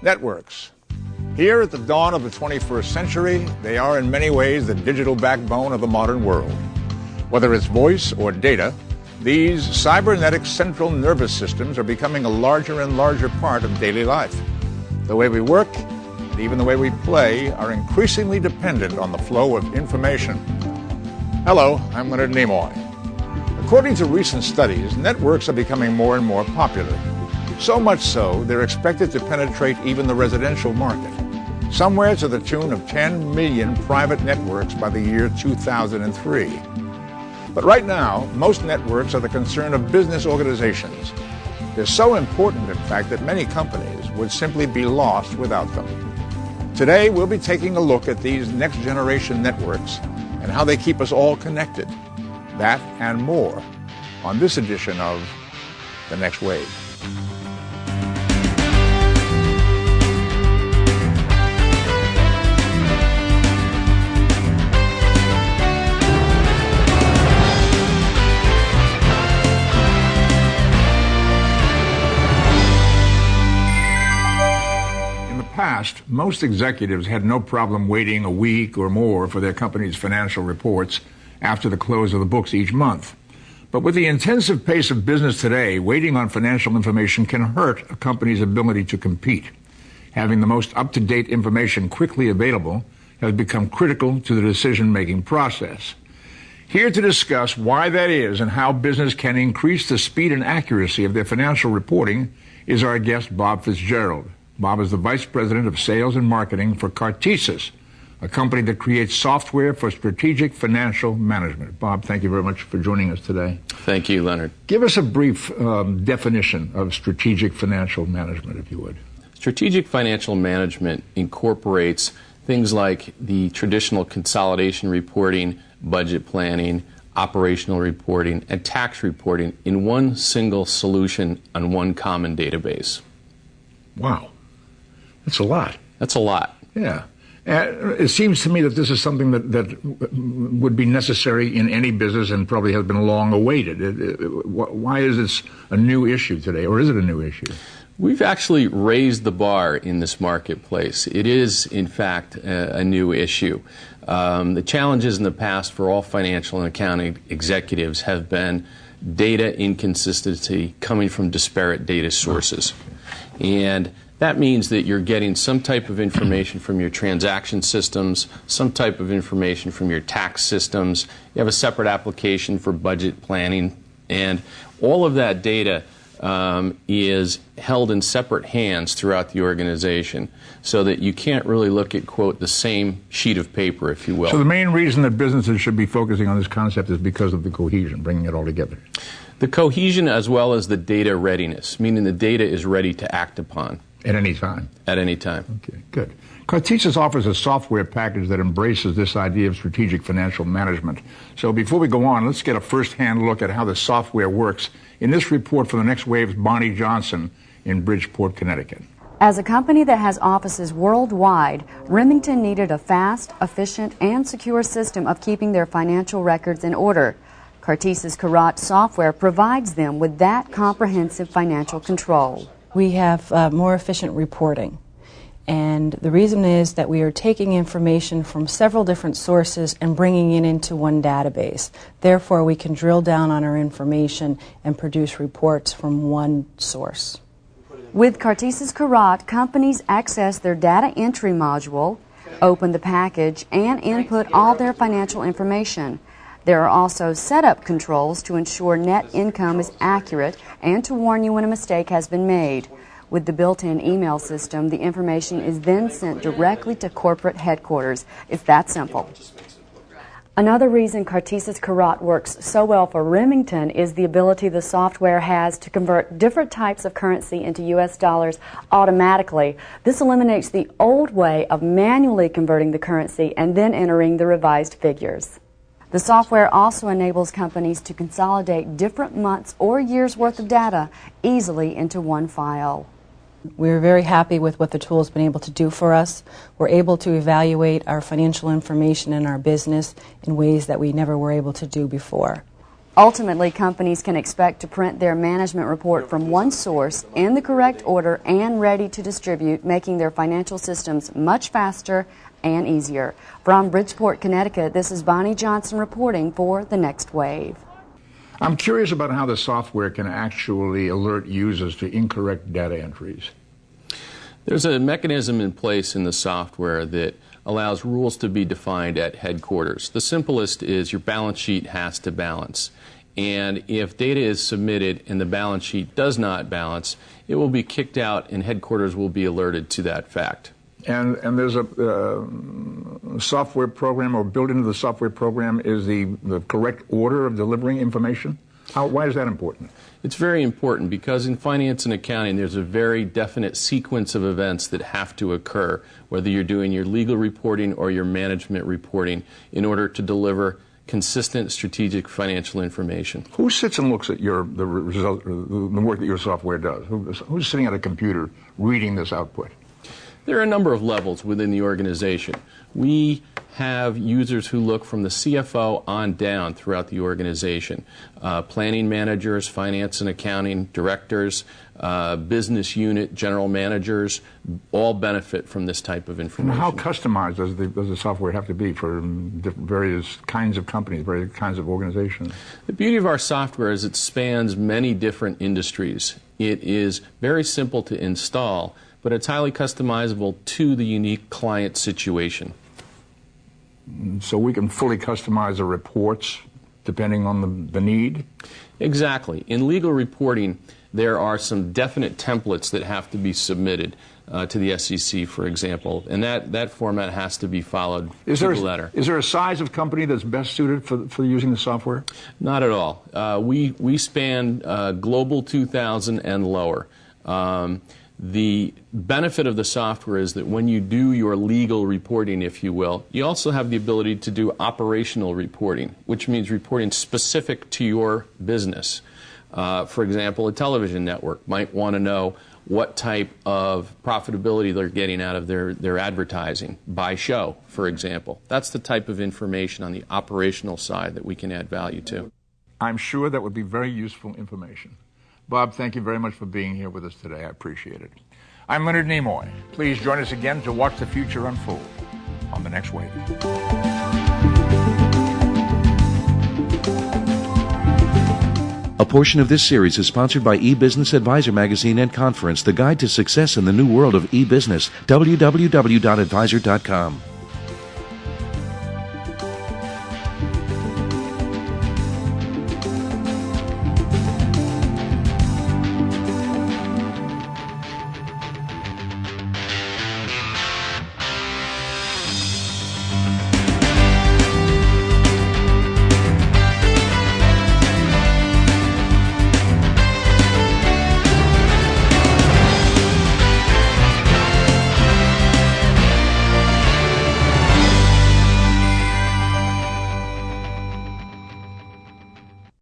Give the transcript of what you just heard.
Networks. Here at the dawn of the 21st century, they are in many ways the digital backbone of the modern world. Whether it's voice or data, these cybernetic central nervous systems are becoming a larger and larger part of daily life. The way we work, and even the way we play, are increasingly dependent on the flow of information. Hello, I'm Leonard Nimoy. According to recent studies, networks are becoming more and more popular. So much so, they're expected to penetrate even the residential market, somewhere to the tune of 10 million private networks by the year 2003. But right now, most networks are the concern of business organizations. They're so important, in fact, that many companies would simply be lost without them. Today, we'll be taking a look at these next-generation networks and how they keep us all connected. That and more on this edition of The Next Wave. Past, most executives had no problem waiting a week or more for their company's financial reports after the close of the books each month. But with the intensive pace of business today, waiting on financial information can hurt a company's ability to compete. Having the most up-to-date information quickly available has become critical to the decision-making process. Here to discuss why that is and how business can increase the speed and accuracy of their financial reporting is our guest, Bob Fitzgerald. Bob is the Vice President of Sales and Marketing for Cartesis, a company that creates software for strategic financial management. Bob, thank you very much for joining us today. Thank you, Leonard. Give us a brief definition of strategic financial management, if you would. Strategic financial management incorporates things like the traditional consolidation reporting, budget planning, operational reporting, and tax reporting in one single solution on one common database. Wow. That's a lot. That's a lot. Yeah. It seems to me that this is something that would be necessary in any business and probably has been long awaited. Why is this a new issue today, or is it a new issue? We've actually raised the bar in this marketplace. It is, in fact, a new issue. The challenges in the past for all financial and accounting executives have been data inconsistency coming from disparate data sources. And that means that you're getting some type of information from your transaction systems, some type of information from your tax systems. You have a separate application for budget planning, and all of that data is held in separate hands throughout the organization, so that you can't really look at, quote, the same sheet of paper, if you will. So the main reason that businesses should be focusing on this concept is because of the cohesion, bringing it all together. The cohesion as well as the data readiness, meaning the data is ready to act upon. At any time? At any time. Okay, good. Cartesis offers a software package that embraces this idea of strategic financial management. So before we go on, let's get a first-hand look at how the software works in this report from The Next Wave's Bonnie Johnson in Bridgeport, Connecticut. As a company that has offices worldwide, Remington needed a fast, efficient, and secure system of keeping their financial records in order. Cartesis Karat software provides them with that comprehensive financial control. We have more efficient reporting, and the reason is that we are taking information from several different sources and bringing it into one database. Therefore, we can drill down on our information and produce reports from one source. With Cartesis Karat, companies access their data entry module, open the package, and input all their financial information. There are also setup controls to ensure net income is accurate and to warn you when a mistake has been made. With the built-in email system, the information is then sent directly to corporate headquarters. It's that simple. Another reason Cartesis Karat works so well for Remington is the ability the software has to convert different types of currency into U.S. dollars automatically. This eliminates the old way of manually converting the currency and then entering the revised figures. The software also enables companies to consolidate different months or years' worth of data easily into one file. We're very happy with what the tool has been able to do for us. We're able to evaluate our financial information in our business in ways that we never were able to do before. Ultimately, companies can expect to print their management report from one source in the correct order and ready to distribute, making their financial systems much faster and easier. From Bridgeport, Connecticut, this is Bonnie Johnson reporting for The Next Wave. I'm curious about how the software can actually alert users to incorrect data entries. There's a mechanism in place in the software that allows rules to be defined at headquarters. The simplest is your balance sheet has to balance. And if data is submitted and the balance sheet does not balance, it will be kicked out and headquarters will be alerted to that fact. And there's a software program, or built into the software program is the correct order of delivering information? Why is that important? It's very important because in finance and accounting there's a very definite sequence of events that have to occur, whether you're doing your legal reporting or your management reporting, in order to deliver consistent strategic financial information. Who sits and looks at the result, the work that your software does? Who's sitting at a computer reading this output? There are a number of levels within the organization. We have users who look from the CFO on down throughout the organization. Planning managers, finance and accounting directors, business unit general managers all benefit from this type of information. And how customized does the software have to be for various kinds of companies, various kinds of organizations? The beauty of our software is it spans many different industries. It is very simple to install, but it's highly customizable to the unique client situation. So we can fully customize the reports depending on the need? Exactly. In legal reporting, there are some definite templates that have to be submitted to the SEC, for example, and that format has to be followed to the letter. Is there a size of company that's best suited for using the software? Not at all. We span Global 2000 and lower. The benefit of the software is that when you do your legal reporting, if you will, you also have the ability to do operational reporting, which means reporting specific to your business. For example, a television network might want to know what type of profitability they're getting out of their advertising by show, for example. That's the type of information on the operational side that we can add value to. I'm sure that would be very useful information. Bob, thank you very much for being here with us today. I appreciate it. I'm Leonard Nimoy. Please join us again to watch the future unfold on The Next Wave. A portion of this series is sponsored by eBusiness Advisor Magazine and Conference, the guide to success in the new world of e-business, www.advisor.com.